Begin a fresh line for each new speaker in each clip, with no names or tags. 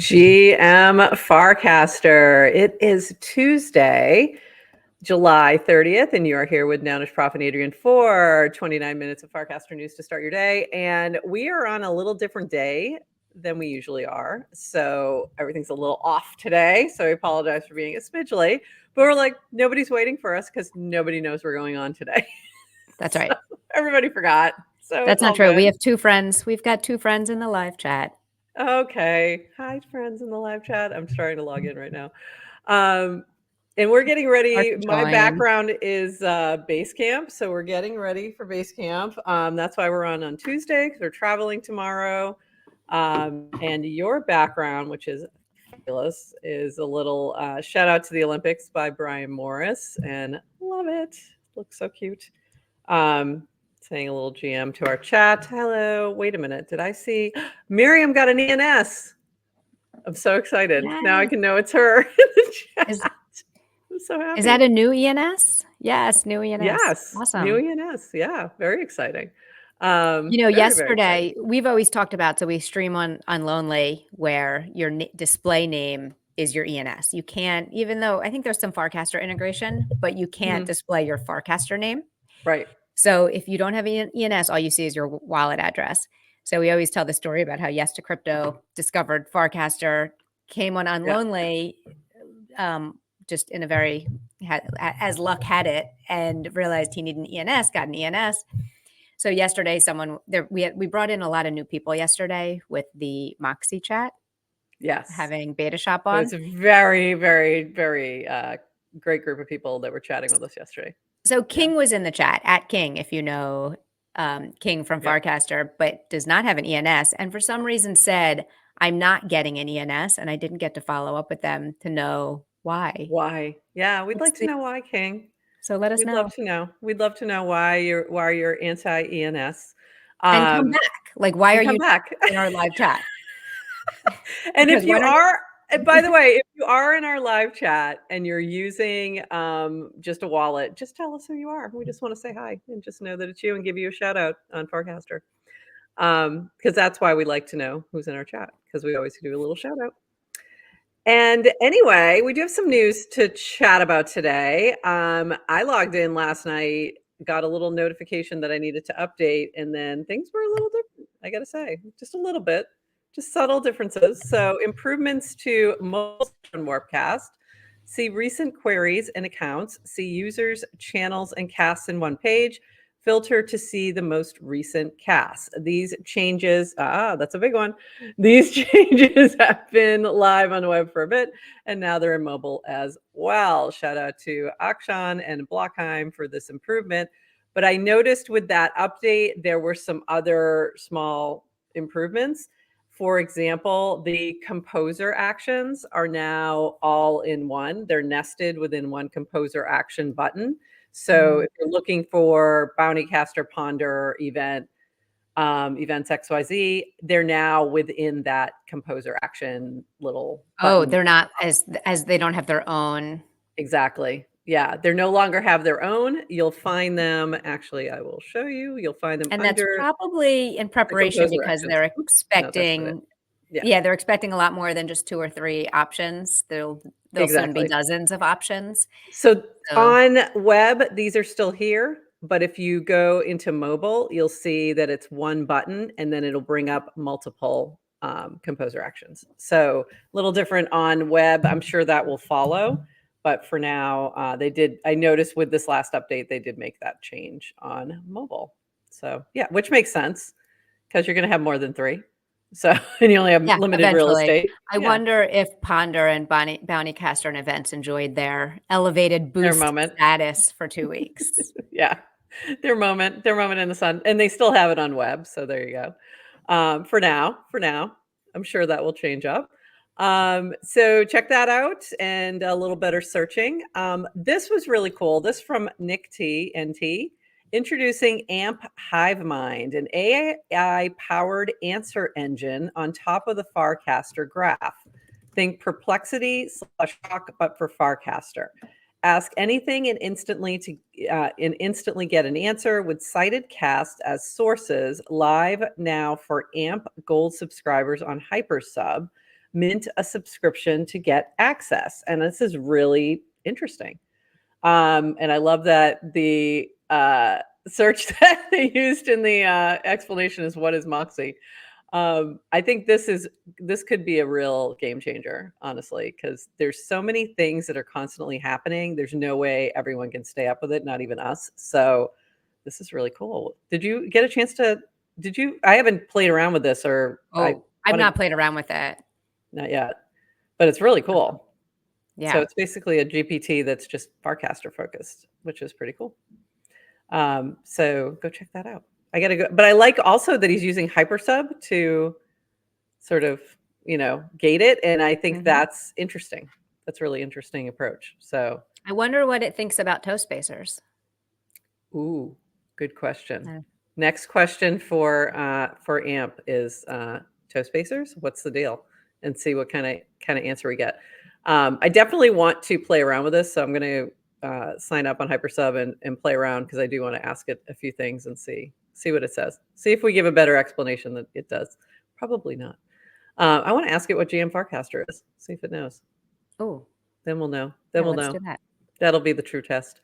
GM Farcaster. It is Tuesday, July 30th, and you are here with Nounish Prof and Adrian for 29 minutes of Farcaster news to start your day. And we are on a little different day than we usually are. So everything's a little off today. So I apologize for being a smidge late. But we're like, nobody's waiting for us because nobody knows we're going on today.
That's right.
So everybody forgot. So
that's not true. Good. We have two friends. We've got two friends in the live chat.
Okay. Hi, friends in the live chat. I'm starting to log in right now. And we're getting ready. My background is Basecamp. So we're getting ready for Basecamp. That's why we're on Tuesday because we're traveling tomorrow. And your background, which is fabulous, is a little shout out to the Olympics by Brian Morris. And love it. Looks so cute. Saying a little GM to our chat. Hello. Wait a minute. Did I see Miriam got an ENS? I'm so excited. Yes. Now I can know it's her in the chat. I'm so happy.
Is that a new ENS? Yes, new ENS.
Yes.
Awesome.
New ENS. Yeah. Very exciting.
Yesterday we've always talked about, so we stream on Lonely where your display name is your ENS. You can't, even though I think there's some Farcaster integration, but you can't display your Farcaster name.
Right.
So if you don't have an ENS, all you see is your wallet address. So we always tell the story about how Yes to Crypto discovered Farcaster, came on Lonely, just in a very, as luck had it, and realized he needed an ENS, got an ENS. So yesterday, we brought in a lot of new people yesterday with the Moxie chat.
Yes.
Having Beta Shop on.
So it's a very, very, very great group of people that were chatting with us yesterday.
So King was in the chat, at King, if you know King from Farcaster, but does not have an ENS. And for some reason said, I'm not getting an ENS. And I didn't get to follow up with them to know why.
Why? Yeah, we'd like to know why, King.
So let us know.
We'd love to know. We'd love to know why you're anti-ENS.
And come back. Like, why are you
back
in our live chat?
And if you are, by the way, if you are in our live chat and you're using just a wallet, just tell us who you are. We just want to say hi and just know that it's you and give you a shout out on Farcaster. Because that's why we like to know who's in our chat, because we always do a little shout out. And anyway, we do have some news to chat about today. I logged in last night, got a little notification that I needed to update, and then things were a little different, I got to say, just a little bit. Just subtle differences. So improvements to mobile on Warpcast. See recent queries and accounts. See users, channels, and casts in one page. Filter to see the most recent casts. These changes, that's a big one. These changes have been live on the web for a bit, and now they're in mobile as well. Shout out to Akshan and Blockheim for this improvement. But I noticed with that update, there were some other small improvements. For example, the composer actions are now all in one. They're nested within one composer action button. So if you're looking for Bountycaster Ponder event, events XYZ, they're now within that composer action little button.
Oh, they're not as they don't have their own.
Exactly. Yeah, they no longer have their own. You'll find them. Actually, I will show you. You'll find them
and
under.
That's probably in preparation because they're expecting. No, they're expecting a lot more than just 2 or 3 options. There'll soon be dozens of options.
So on web, these are still here. But if you go into mobile, you'll see that it's one button and then it'll bring up multiple composer actions. So a little different on web. I'm sure that will follow. But for now, I noticed with this last update, they did make that change on mobile. So yeah, which makes sense because you're going to have more than 3. So, and you only have limited real estate.
I wonder if Ponder and Bountycaster and events enjoyed their elevated boost status for 2 weeks.
Yeah, their moment in the sun, and they still have it on web. So there you go. For now, I'm sure that will change up. So check that out and a little better searching. This was really cool. This from Nick T NT. Introducing AMP HiveMind, an AI-powered answer engine on top of the Farcaster graph. Think Perplexity/Shock, but for Farcaster. Ask anything and instantly get an answer with cited cast as sources live now for AMP Gold subscribers on Hypersub. mint a subscription to get access. And this is really interesting. And I love that the search that they used in the explanation is, what is Moxie? I think this could be a real game changer, honestly, because there's so many things that are constantly happening. There's no way everyone can stay up with it, not even us. So this is really cool. Did you get a chance to, I haven't played around with this, or
I've not played around with it.
Not yet, but it's really cool.
Yeah.
So it's basically a GPT that's just Farcaster focused, which is pretty cool. So go check that out. I gotta go, but I like also that he's using hypersub to sort of, gate it. And I think that's interesting. That's a really interesting approach. So
I wonder what it thinks about toe spacers.
Ooh, good question. Next question for AMP is toe spacers. What's the deal? And see what kind of answer we get. I definitely want to play around with this, so I'm going to sign up on hypersub and play around, because I do want to ask it a few things and see what it says. See if we give a better explanation than it does. Probably not. I want to ask it what GM Farcaster is. See if it knows.
Oh,
then we'll know. Then we'll know.
Do that.
That'll be the true test.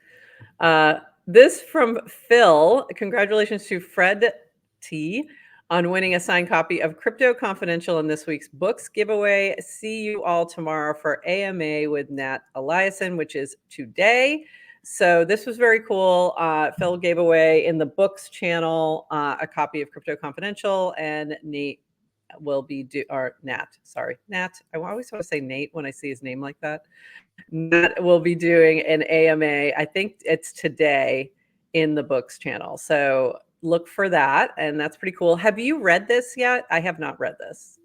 This from Phil. Congratulations to Fred T on winning a signed copy of Crypto Confidential in this week's books giveaway. See you all tomorrow for AMA with Nat Eliason, which is today. So this was very cool. Phil gave away in the books channel a copy of Crypto Confidential, and Nat will be Nat. I always want to say Nate when I see his name like that. Nat will be doing an AMA. I think it's today in the books channel. So look for that. And that's pretty cool. Have you read this yet? I have not read this.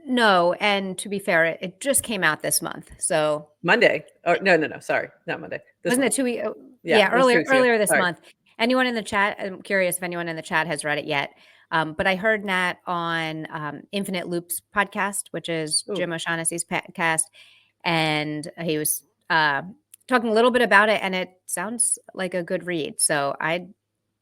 No. And to be fair, it just came out this month. So
Monday. Or no. Sorry. Not Monday.
Wasn't it 2 weeks? Yeah, earlier this month. Anyone in the chat? I'm curious if anyone in the chat has read it yet. But I heard Nat on Infinite Loops podcast, which is Jim O'Shaughnessy's podcast. And he was talking a little bit about it, and it sounds like a good read. So I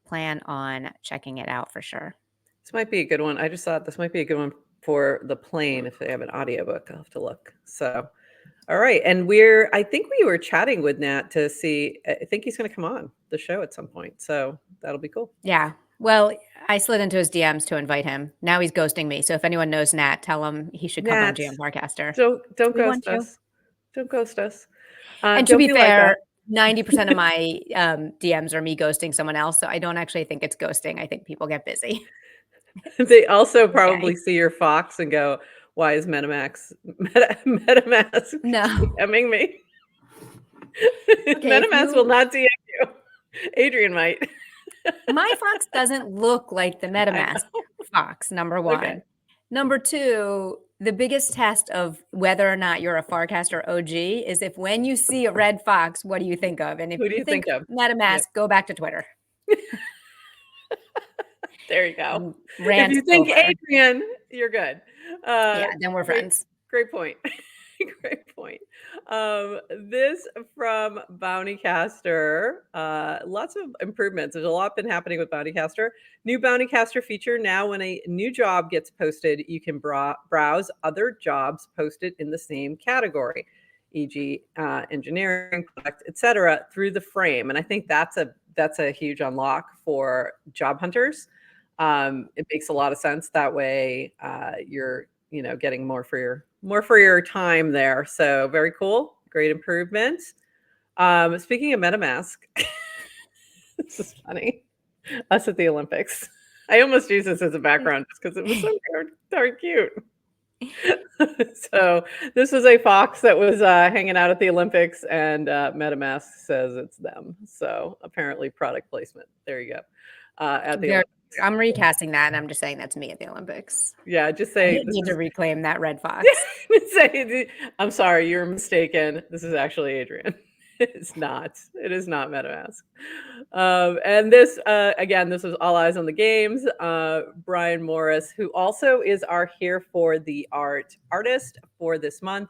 plan on checking it out for sure.
This might be a good one. I just thought this might be a good one for the plane if they have an audiobook. I'll have to look. So, all right. And I think we were chatting with Nat to see, I think he's going to come on the show at some point. So that'll be cool.
Yeah. Well, I slid into his DMs to invite him. Now he's ghosting me. So if anyone knows Nat, tell him he should come on GM Farcaster.
Don't ghost us. Don't ghost us.
And to be fair, 90% of my DMs are me ghosting someone else. So I don't actually think it's ghosting. I think people get busy.
They also probably see your Fox and go, why is MetaMask DMing me? MetaMask will not DM you. Adrian might.
My Fox doesn't look like the MetaMask Fox, number one. Okay. Number two, the biggest test of whether or not you're a Farcaster OG is if when you see a red fox, what do you think of? And if
Who do you think of?
MetaMask, go back to Twitter.
There you go. If you think Adrian, you're good.
Yeah, then we're friends.
Great point. Great point. This from Bountycaster. Lots of improvements. There's a lot been happening with Bountycaster. New Bountycaster feature. Now when a new job gets posted, you can browse other jobs posted in the same category, e.g. Engineering, product, etc., through the frame. And I think that's a huge unlock for job hunters. It makes a lot of sense that way. You're getting more for your time there. So very cool. Great improvement. Speaking of MetaMask, this is funny. Us at the Olympics. I almost use this as a background just because it was so darn cute. So this was a fox that was hanging out at the Olympics, and MetaMask says it's them. So apparently product placement. There you go. At the Olympics.
I'm recasting that, and I'm just saying that's me at the Olympics.
Yeah, just say
I need to reclaim that red fox.
Say, I'm sorry, you're mistaken. This is actually Adrian. It's not. It is not MetaMask. And this, again, this was All Eyes on the Games. Brian Morris, who also is our Here for the artist for this month.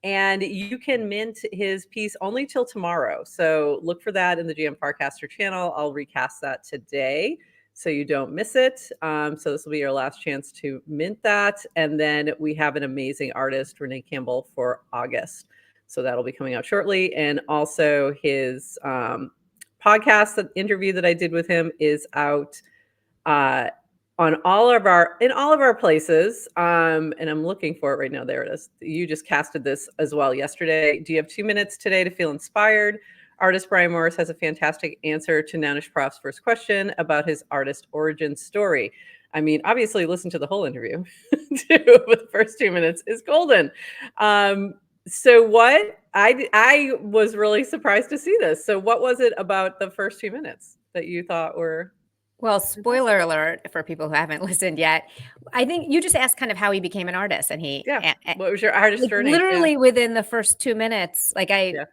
And you can mint his piece only till tomorrow. So look for that in the GM Farcaster channel. I'll recast that today. so you don't miss it. So this will be your last chance to mint that. And then we have an amazing artist, Renee Campbell, for August. So that'll be coming out shortly. And also his podcast, the interview that I did with him, is out on all of our places. And I'm looking for it right now. There it is. You just casted this as well yesterday. Do you have 2 minutes today to feel inspired? Artist Brian Morris has a fantastic answer to Nanish Prof's first question about his artist origin story. I mean, obviously, listen to the whole interview too, but the first 2 minutes is golden. So what I was really surprised to see this. So what was it about the first 2 minutes that you thought were?
Well, spoiler alert for people who haven't listened yet. I think you just asked kind of how he became an artist, and
what was your artist
like
journey?
literally within the first 2 minutes, like
Yeah.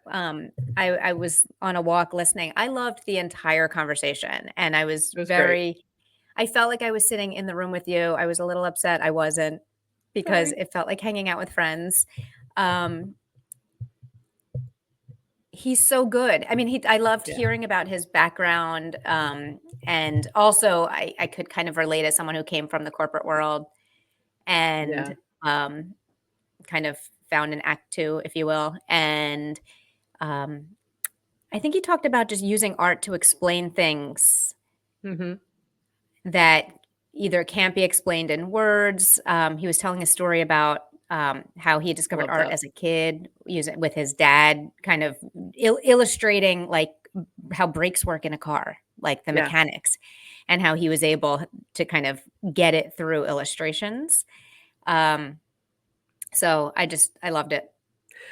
I was on a walk listening. I loved the entire conversation, and I was
Great.
I felt like I was sitting in the room with you. I was a little upset I wasn't, because it felt like hanging out with friends. He's so good. I mean, I loved hearing about his background. And also I could kind of relate as someone who came from the corporate world and kind of found an act two, if you will. And I think he talked about just using art to explain things that either can't be explained in words. He was telling a story about how he discovered art as a kid, using with his dad, kind of illustrating like how brakes work in a car, like the mechanics, and how he was able to kind of get it through illustrations. So I loved it.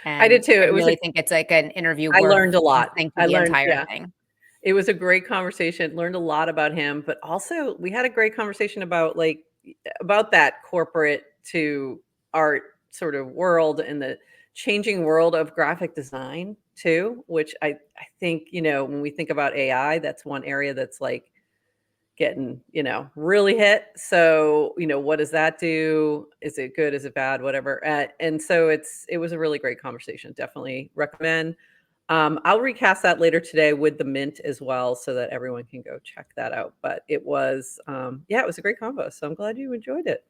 And
I did too.
I really think it's like an interview.
I learned a lot.
I learned the entire thing.
It was a great conversation. Learned a lot about him, but also we had a great conversation about that corporate to art sort of world and the changing world of graphic design too, which I think, when we think about AI, that's one area that's like getting, really hit. So, what does that do? Is it good? Is it bad? Whatever. And so it was a really great conversation. Definitely recommend. I'll recast that later today with the mint as well, so that everyone can go check that out. But it was, it was a great combo. So I'm glad you enjoyed it.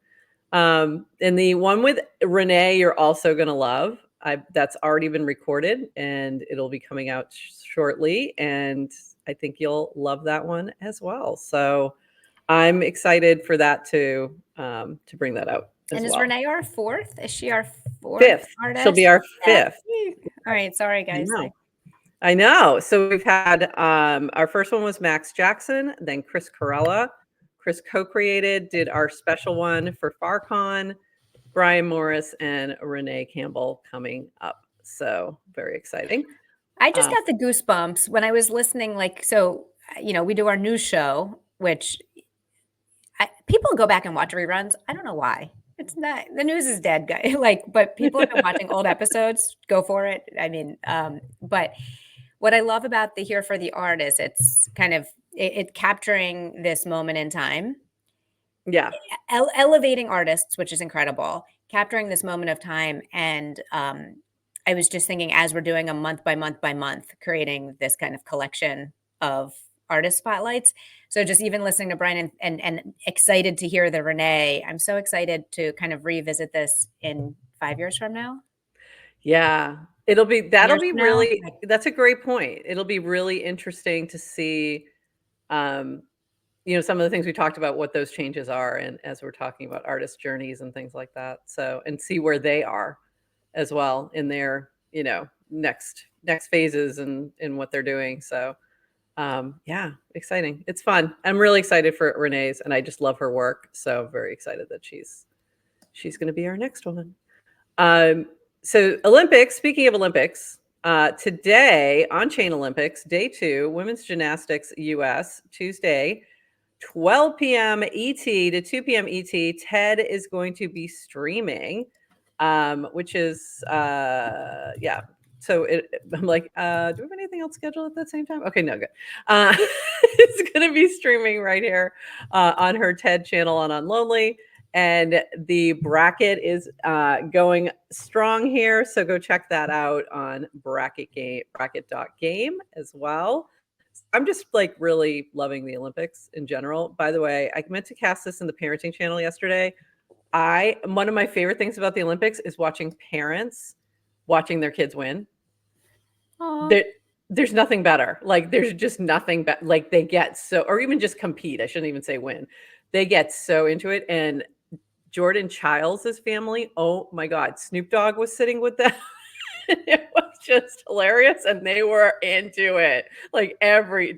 And the one with Renee, you're also going to love. That's already been recorded and it'll be coming out shortly. And I think you'll love that one as well. So I'm excited for that to bring that out.
And is Renee our fourth? Is she our
fifth
artist?
She'll be our fifth.
All right. Sorry, guys.
I know. So we've had our first one was Max Jackson, then Chris Corella. Chris co-created, did our special one for FarCon, Brian Morris and Renee Campbell coming up. So very exciting.
I just got the goosebumps when I was listening. We do our news show, which people go back and watch reruns. I don't know why. It's not, the news is dead, guy. But people have been watching old episodes. Go for it. I mean, but what I love about the Here for the Art is it's kind of it capturing this moment in time.
Yeah.
Elevating artists, which is incredible. Capturing this moment of time. And I was just thinking, as we're doing a month by month by month, creating this kind of collection of artist spotlights. So just even listening to Brian and excited to hear the Renee, I'm so excited to kind of revisit this in 5 years from now.
Yeah, that'll be really, that's a great point. It'll be really interesting to see, some of the things we talked about, what those changes are. And as we're talking about artist journeys and things like that. So, and see where they are as well in their, next phases and what they're doing. So, exciting. It's fun. I'm really excited for Renee's, and I just love her work. So very excited that she's going to be our next one. So Olympics, speaking of Olympics, today on Chain Olympics, day 2, women's gymnastics US, Tuesday, 12 p.m. ET to 2 p.m. ET. Ted is going to be streaming, which is, So I'm like, do we have anything else scheduled at that same time? Okay, no, good. It's going to be streaming right here on her TED channel on Unlonely. And the bracket is going strong here. So go check that out on bracket.game as well. I'm just like really loving the Olympics in general. By the way, I meant to cast this in the parenting channel yesterday. One of my favorite things about the Olympics is watching parents watching their kids win. There's nothing better. Like there's just nothing better. Like they get so, or even just compete. I shouldn't even say win. They get so into it. And Jordan Childs' family, oh my God, Snoop Dogg was sitting with them. It was just hilarious, and they were into it. Like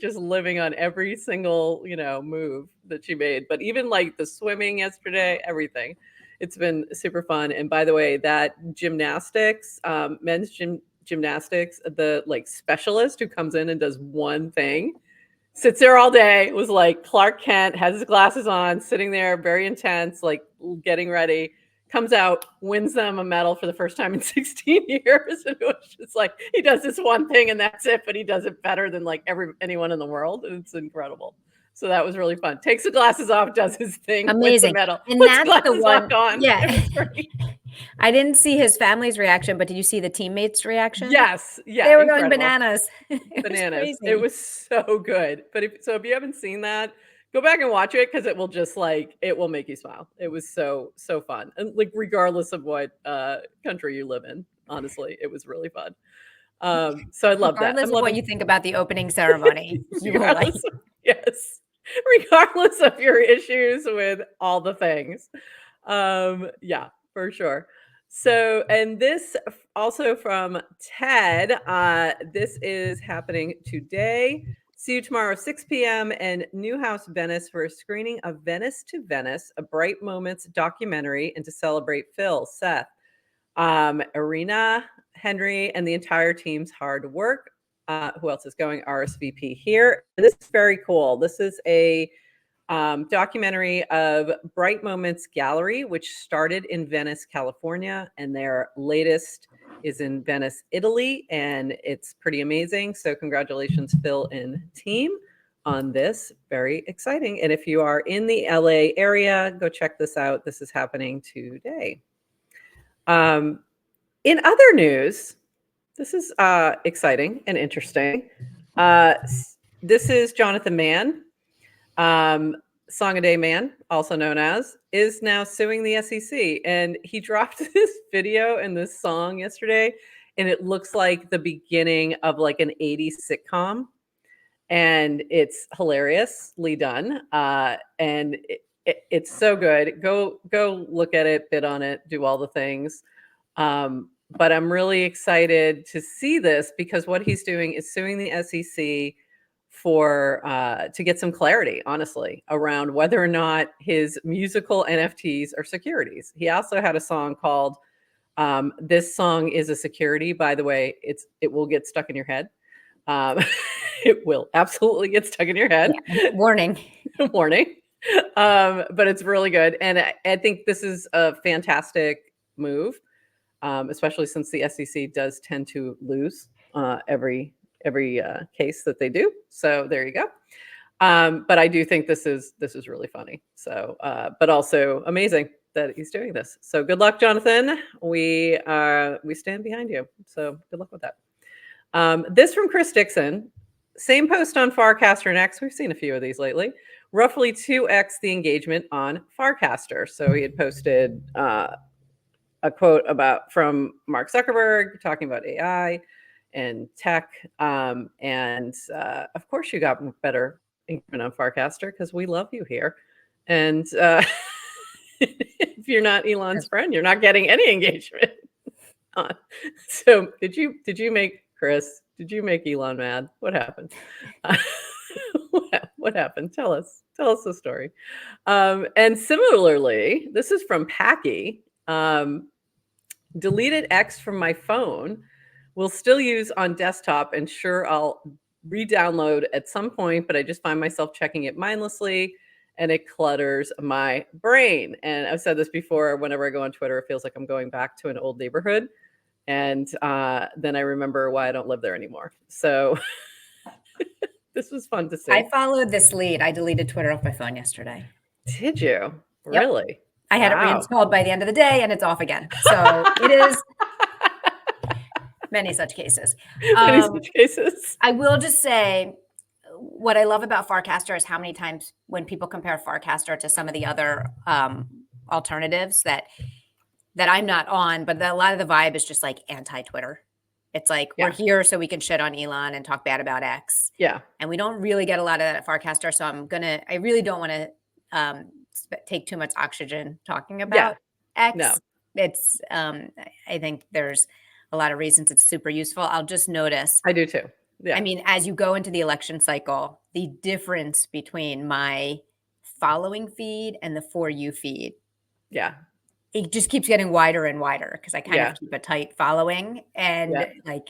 just living on every single, move that she made. But even like the swimming yesterday, everything. It's been super fun. And by the way, that gymnastics, men's gymnastics, the like specialist who comes in and does one thing, sits there all day, was like Clark Kent, has his glasses on, sitting there, very intense, like getting ready, comes out, wins them a medal for the first time in 16 years. And it was just like, he does this one thing and that's it, but he does it better than like anyone in the world. And it's incredible. So that was really fun. Takes the glasses off, does his thing, wins the medal,
and
puts
that's
glasses
the one.
back on.
Yeah.
It was great.
I didn't see his family's reaction, but did you see the teammates' reaction?
Yes. Yeah.
They were going bananas.
Bananas. It was so good. But if you haven't seen that, go back and watch it, because it will just it will make you smile. It was so fun. And like regardless of what country you live in, honestly, it was really fun. So I love that.
Regardless of what you think about the opening ceremony, you will like.
Yes. Regardless of your issues with all the things. Yeah, for sure. So, and this also from Ted, this is happening today. See you tomorrow, 6 p.m. in Newhouse, Venice, for a screening of Venice to Venice, a Bright Moments documentary, and to celebrate Phil, Seth, Arena, Henry, and the entire team's hard work. Who else is going? RSVP here. This is very cool. This is a documentary of Bright Moments Gallery, which started in Venice, California, and their latest is in Venice, Italy, and it's pretty amazing. So congratulations, Phil and team, on this. Very exciting. And if you are in the LA area, go check this out. This is happening today. In other news, this is exciting and interesting. This is Jonathan Mann. Song a Day Man, also known as, is now suing the SEC. And he dropped this video and this song yesterday, and it looks like the beginning of like an 80s sitcom. And it's hilariously done. And it's so good. Go look at it, bid on it, do all the things. But I'm really excited to see this, because what he's doing is suing the SEC for to get some clarity, honestly, around whether or not his musical NFTs are securities. He also had a song called "This Song Is a Security." By the way, it will get stuck in your head. It will absolutely get stuck in your head.
Yeah. Warning.
Warning. But it's really good, and I think this is a fantastic move, especially since the SEC does tend to lose every case that they do. So there you go. But I do think this is really funny. So, but also amazing that he's doing this. So good luck, Jonathan. We stand behind you. So good luck with that. This from Chris Dixon. Same post on Farcaster Next. We've seen a few of these lately. Roughly 2x the engagement on Farcaster. So he had posted a quote from Mark Zuckerberg talking about AI and tech. And of course, you got better engagement on Farcaster, because we love you here. And if you're not Elon's friend, you're not getting any engagement. So did you make Chris? Did you make Elon mad? What happened? What happened? Tell us the story. And similarly, this is from Packy. Deleted X from my phone. Will still use on desktop, and sure, I'll re-download at some point, but I just find myself checking it mindlessly, and it clutters my brain. And I've said this before, whenever I go on Twitter, it feels like I'm going back to an old neighborhood. And then I remember why I don't live there anymore. So this was fun to see.
I followed this lead. I deleted Twitter off my phone yesterday.
Did you? Really?
Yep. I had it reinstalled by the end of the day, and it's off again. So it is many such cases.
Many such cases.
I will just say, what I love about Farcaster is how many times when people compare Farcaster to some of the other alternatives that I'm not on, but a lot of the vibe is just like anti-Twitter. It's like we're here so we can shit on Elon and talk bad about X.
Yeah.
And we don't really get a lot of that at Farcaster. So I really don't want to take too much oxygen talking about X.
No.
It's, I think there's a lot of reasons it's super useful. I'll just notice.
I do too. Yeah.
I mean, as you go into the election cycle, the difference between my following feed and the For You feed.
Yeah.
It just keeps getting wider and wider because I kind of keep a tight following and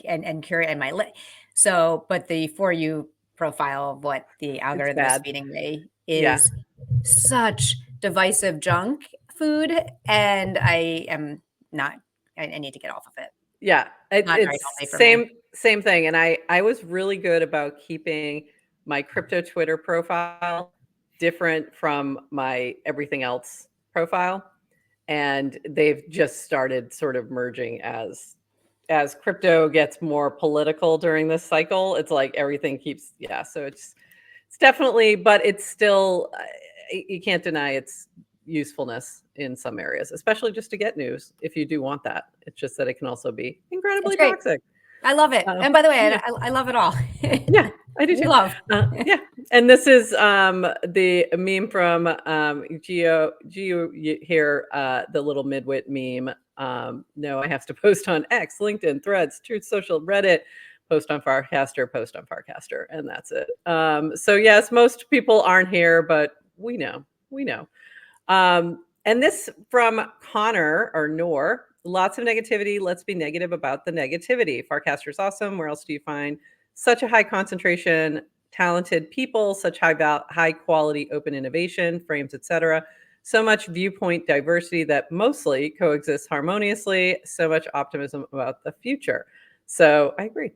and curate and so, but the For You profile of what the algorithm is feeding me is such divisive junk food, and I am not. I need to get off of it.
Yeah, it's same thing. And I was really good about keeping my crypto Twitter profile different from my everything else profile. And they've just started sort of merging as crypto gets more political during this cycle. It's like everything keeps, so it's definitely, but it's still, you can't deny its usefulness in some areas, especially just to get news if you do want that. It's just that it can also be incredibly toxic.
I love it. And by the way, I love it all.
Yeah, I do too.
Love.
Yeah. And this is the meme from Geo here, the little midwit meme. No, I have to post on X, LinkedIn, Threads, Truth Social, Reddit, post on Farcaster, and that's it. So yes, most people aren't here, but we know. And this from Connor or Noor. Lots of negativity. Let's be negative about the negativity. Farcaster's awesome. Where else do you find such a high concentration, talented people, such high quality open innovation, frames, etc. So much viewpoint diversity that mostly coexists harmoniously. So much optimism about the future. So I agree.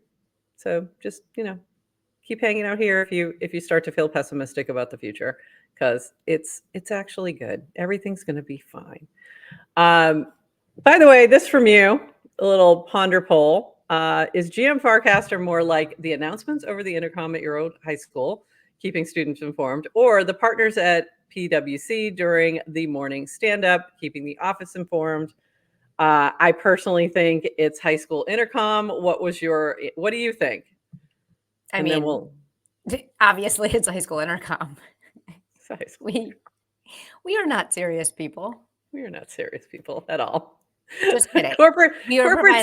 So just, keep hanging out here if you start to feel pessimistic about the future, because it's actually good. Everything's going to be fine. By the way, this from you, a little ponder poll. Is GM Farcaster more like the announcements over the intercom at your old high school, keeping students informed, or the partners at PwC during the morning stand-up, keeping the office informed? I personally think it's high school intercom. What do you think?
I mean, obviously it's a high school intercom. We are not serious people.
We are not serious people at all.
Just kidding.
Corporate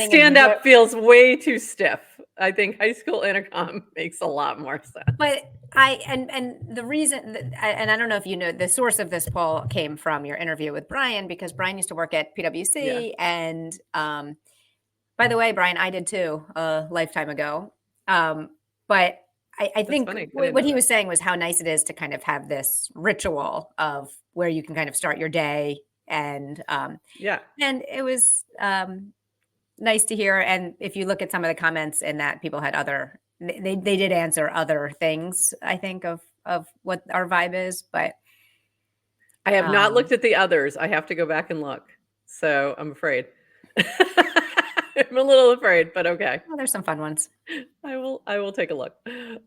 stand-up feels way too stiff. I think high school intercom makes a lot more sense.
But the reason, and I don't know if you know, the source of this poll came from your interview with Brian, because Brian used to work at PwC. And by the way, Brian, I did too, a lifetime ago. But I think what he was saying was how nice it is to kind of have this ritual of where you can kind of start your day. And and it was nice to hear. And if you look at some of the comments in that, people had they did answer other things, I think, of what our vibe is. But
I have not looked at the others. I have to go back and look. So I'm afraid. I'm a little afraid, but okay.
Well, there's some fun ones.
I will take a look.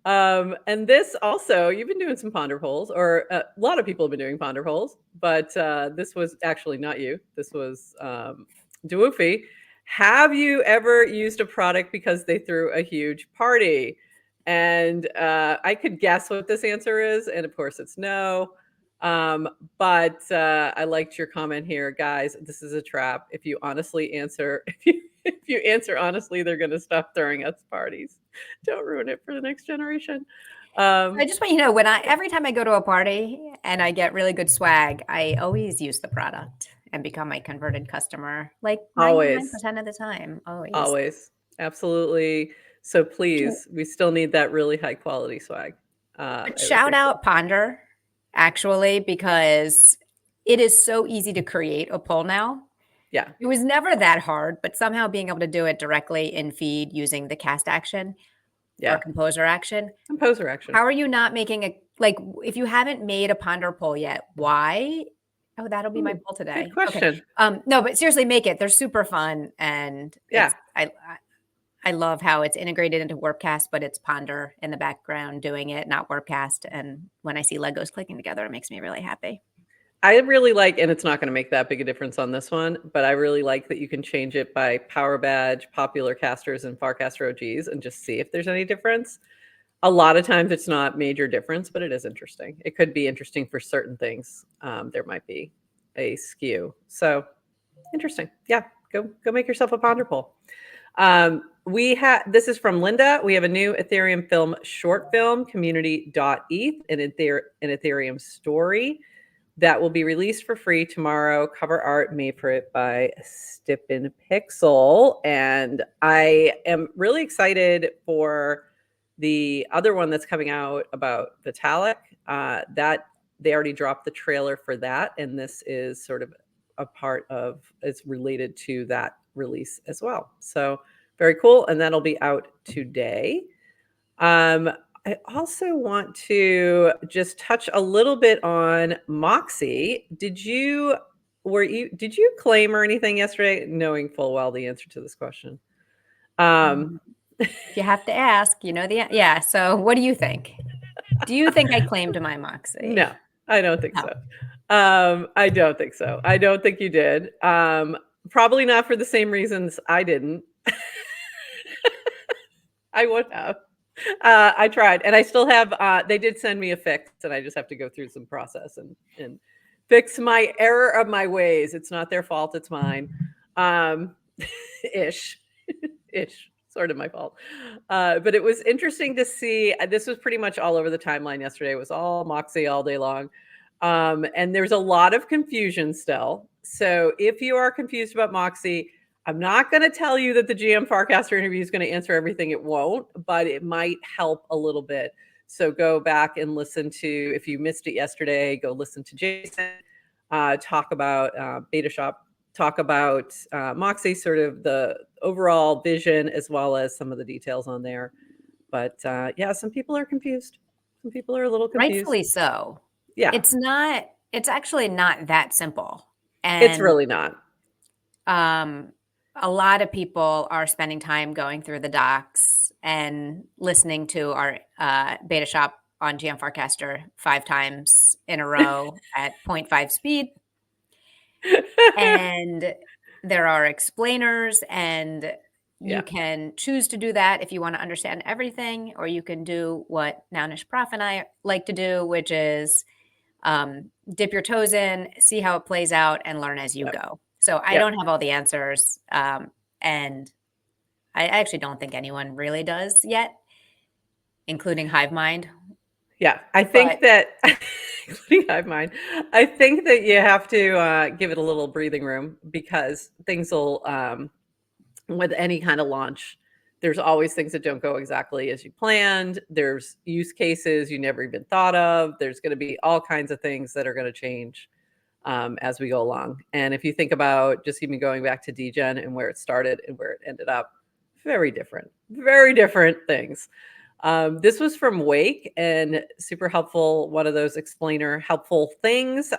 And this also, you've been doing some ponder polls, or a lot of people have been doing ponder polls, but this was actually not you. This was Dwoofy. Have you ever used a product because they threw a huge party? And I could guess what this answer is, and of course it's no. But I liked your comment here, guys. This is a trap. If you honestly answer, if you answer honestly, they're going to stop throwing us parties. Don't ruin it for the next generation.
I just want you to know, every time I go to a party and I get really good swag, I always use the product and become my converted customer, like 99% of the time.
Always. Absolutely. So please, we still need that really high quality swag.
But shout out Ponder, actually, because it is so easy to create a poll now.
Yeah.
It was never that hard, but somehow being able to do it directly in feed using the cast action or composer action. How are you not making if you haven't made a Ponder poll yet, why? Oh, that'll be my poll today.
Good question.
Okay. No, but seriously, make it. They're super fun. And I love how it's integrated into Warpcast, but it's Ponder in the background doing it, not Warpcast. And when I see Legos clicking together, it makes me really happy.
I really like, and it's not going to make that big a difference on this one, but I really like that you can change it by power badge, popular casters, and Farcaster OGs and just see if there's any difference. A lot of times it's not major difference, but it is interesting. It could be interesting for certain things. There might be a skew. So interesting. Yeah, go make yourself a Ponder poll. This is from Linda. We have a new Ethereum film short film, community.eth, an Ethereum story that will be released for free tomorrow. Cover art made for it by Stippen Pixel. And I am really excited for the other one that's coming out about Vitalik. That they already dropped the trailer for that. And this is sort of a part of, it's related to that release as well. So very cool. And that'll be out today. I also want to just touch a little bit on Moxie. Did you claim or anything yesterday, knowing full well the answer to this question?
If you have to ask, you know yeah. So what do you think? Do you think I claimed my Moxie?
No, I don't think
No.
so. I don't think so. I don't think you did. Probably not for the same reasons I didn't. I would have. I tried, and I still have. They did send me a fix, and I just have to go through some process and fix my error of my ways. It's not their fault; it's mine. Ish, ish, sort of my fault. But it was interesting to see. This was pretty much all over the timeline yesterday. It was all Moxie all day long, and there's a lot of confusion still. So if you are confused about Moxie, I'm not going to tell you that the GM Farcaster interview is going to answer everything. It won't, but it might help a little bit. So go back and listen to, if you missed it yesterday, go listen to Jason talk about Beta Shop, talk about Moxie, sort of the overall vision, as well as some of the details on there. But yeah, some people are confused. Some people are a little confused.
Rightfully so.
Yeah.
It's actually not that simple. And
it's really not.
A lot of people are spending time going through the docs and listening to our Beta Shop on GM Farcaster 5 times in a row at 0.5 speed. And there are explainers, and you can choose to do that if you want to understand everything, or you can do what Nounish Prof and I like to do, which is dip your toes in, see how it plays out, and learn as you go. So I don't have all the answers, and I actually don't think anyone really does yet, including HiveMind.
Yeah, I think that, including HiveMind, I think that you have to give it a little breathing room, because things will, with any kind of launch, there's always things that don't go exactly as you planned. There's use cases you never even thought of. There's going to be all kinds of things that are going to change as we go along. And if you think about just even going back to DGen and where it started and where it ended up, very different things. This was from Wake, and super helpful. One of those explainer helpful things.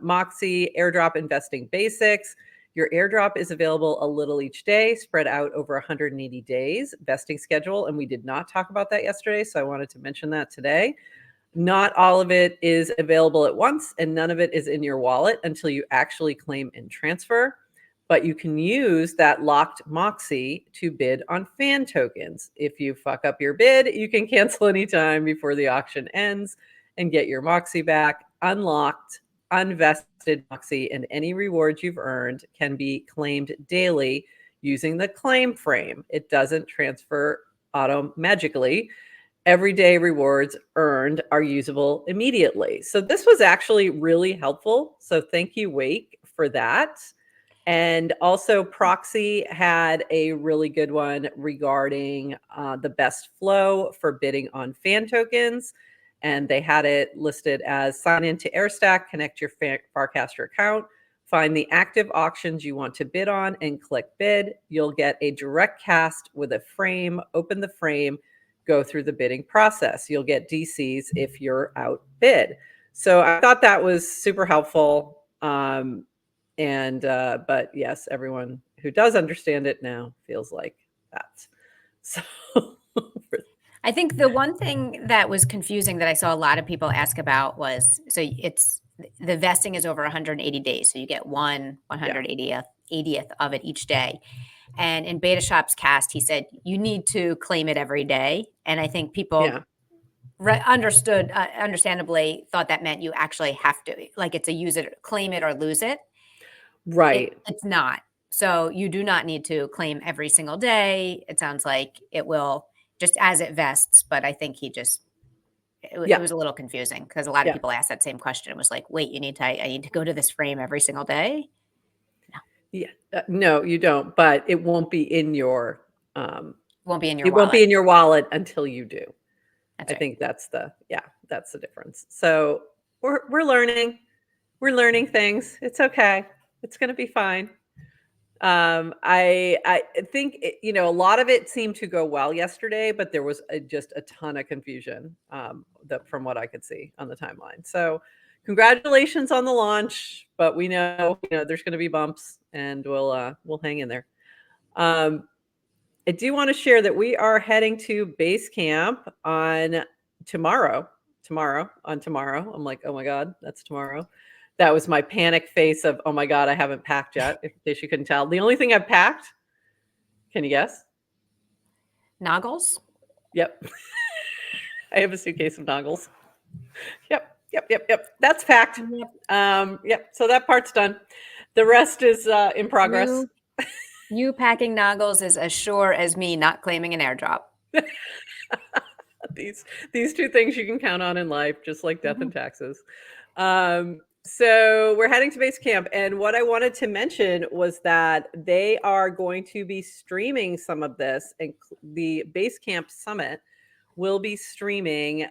Moxie airdrop investing basics. Your airdrop is available a little each day, spread out over 180 days, vesting schedule. And we did not talk about that yesterday, so I wanted to mention that today. Not all of it is available at once, and none of it is in your wallet until you actually claim and transfer. But you can use that locked Moxie to bid on fan tokens. If you fuck up your bid, you can cancel anytime before the auction ends and get your Moxie back. Unlocked, unvested Moxie, and any rewards you've earned can be claimed daily using the claim frame. It doesn't transfer magically. Everyday rewards earned are usable immediately. So this was actually really helpful. So thank you, Wake, for that. And also Proxy had a really good one regarding the best flow for bidding on fan tokens. And they had it listed as sign into Airstack, connect your Farcaster account, find the active auctions you want to bid on, and click bid. You'll get a direct cast with a frame. Open the frame, go through the bidding process. You'll get DCs if you're outbid. So I thought that was super helpful. But yes, everyone who does understand it now feels like that So
I think the one thing that was confusing that I saw a lot of people ask about was, so it's the vesting is over 180 days. So you get 180th of it each day. And in Beta Shop's cast, he said, you need to claim it every day. And I think people understandably thought that meant you actually have to, like it's a use it, claim it or lose it.
Right.
It's not. So you do not need to claim every single day. It sounds like it will just as it vests, but I think he just it was a little confusing because a lot of people asked that same question. It was like, wait, I need to go to this frame every single day? No.
Yeah. No, you don't, but it won't be in your
won't be in your
it
wallet.
won't be in your wallet until you do.
That's
I
right.
think that's the difference. So we're learning. We're learning things. It's okay. It's going to be fine. I think a lot of it seemed to go well yesterday, but there was just a ton of confusion from what I could see on the timeline. So congratulations on the launch, but we know there's going to be bumps, and we'll hang in there. I do want to share that we are heading to base camp on tomorrow. Tomorrow. I'm like, oh my God, that's tomorrow. That was my panic face of, oh my God, I haven't packed yet, in case you couldn't tell. The only thing I've packed, can you guess?
Noggles?
Yep. I have a suitcase of noggles. Yep. That's packed. Yep. So that part's done. The rest is in progress.
You packing noggles is as sure as me not claiming an airdrop.
These two things you can count on in life, just like death and taxes. So we're heading to base camp, and what I wanted to mention was that they are going to be streaming some of this, and the base camp summit will be streaming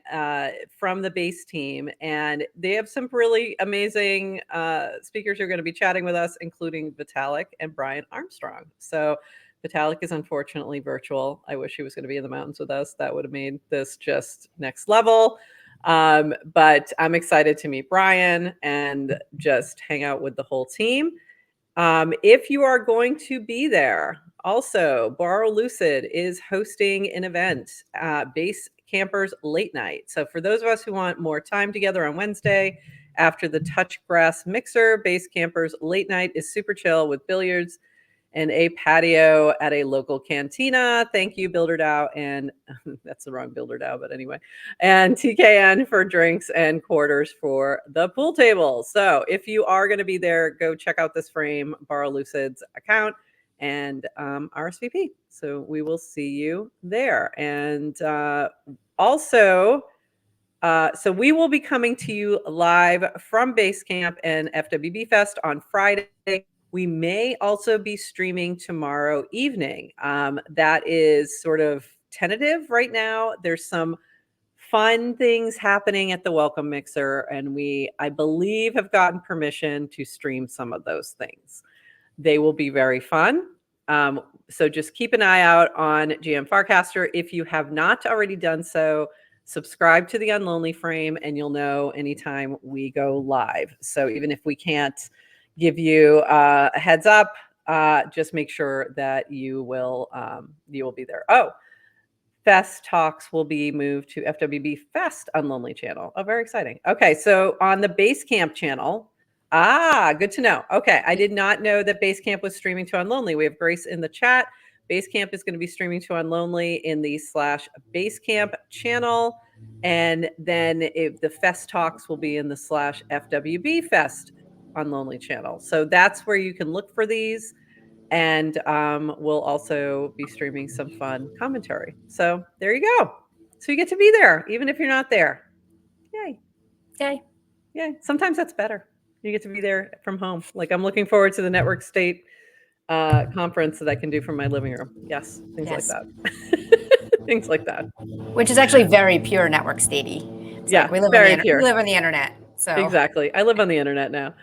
from the base team, and they have some really amazing speakers who are going to be chatting with us, including Vitalik and Brian Armstrong. So Vitalik is unfortunately virtual. I wish he was going to be in the mountains with us. That would have made this just next level. But I'm excited to meet Brian and just hang out with the whole team. If you are going to be there, also, Borrow Lucid is hosting an event, Base Campers Late Night. So for those of us who want more time together on Wednesday, after the Touch Grass Mixer, Base Campers Late Night is super chill with billiards and a patio at a local cantina. Thank you, BuilderDAO, and that's the wrong BuilderDAO, but anyway, and TKN for drinks and quarters for the pool table. So if you are going to be there, go check out this frame, Borrow Lucid's account, and RSVP. So we will see you there. And also, so we will be coming to you live from Basecamp and FWB Fest on Friday. We may also be streaming tomorrow evening. That is sort of tentative right now. There's some fun things happening at the Welcome Mixer, and I believe, have gotten permission to stream some of those things. They will be very fun. So just keep an eye out on GM Farcaster. If you have not already done so, subscribe to the Unlonely Frame, and you'll know anytime we go live. So even if we can't give you a heads up, just make sure that you will be there. Oh, Fest Talks will be moved to FWB Fest Unlonely channel. Oh, very exciting. Okay, so on the Basecamp channel, good to know. Okay, I did not know that Basecamp was streaming to Unlonely. We have Grace in the chat. Basecamp is going to be streaming to Unlonely in the /Basecamp channel. And then the Fest Talks will be in the /FWB Fest Unlonely channel. So that's where you can look for these. And we'll also be streaming some fun commentary. So there you go. So you get to be there, even if you're not there. Yay.
Yay.
Yay. Sometimes that's better. You get to be there from home. Like I'm looking forward to the Network State conference that I can do from my living room. Yes. Things like that. Things like that.
Which is actually very pure network statey. It's like we live on the internet. So
exactly. I live on the internet now.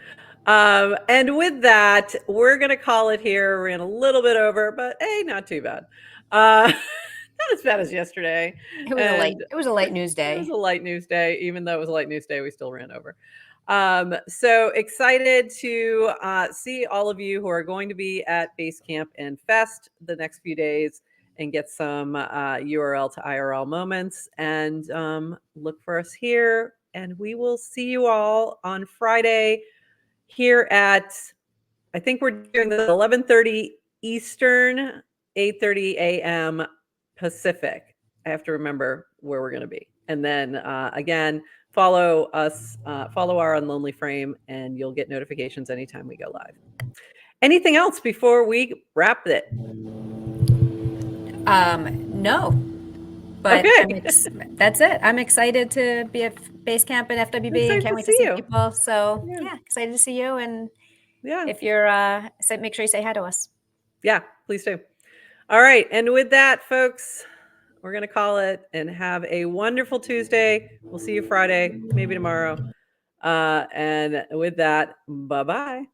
And with that, we're going to call it here. We're in a little bit over, but hey, not too bad. Not as bad as yesterday.
It was a late news day.
It was a light news day. Even though it was a light news day, we still ran over. So excited to see all of you who are going to be at Basecamp and Fest the next few days. and get some URL to IRL moments, and look for us here. And we will see you all on Friday here at, I think we're doing the 11:30 Eastern, 8:30 a.m. Pacific. I have to remember where we're going to be. And then again, follow us, follow our Unlonely Frame, and you'll get notifications anytime we go live. Anything else before we wrap it?
No. But
okay.
That's it. I'm excited to be at Basecamp and FWB and can't wait to see people. So yeah, excited to see you. And if you're, make sure you say hi to us.
Yeah, please do. All right. And with that, folks, we're going to call it and have a wonderful Tuesday. We'll see you Friday, maybe tomorrow. And with that, bye-bye.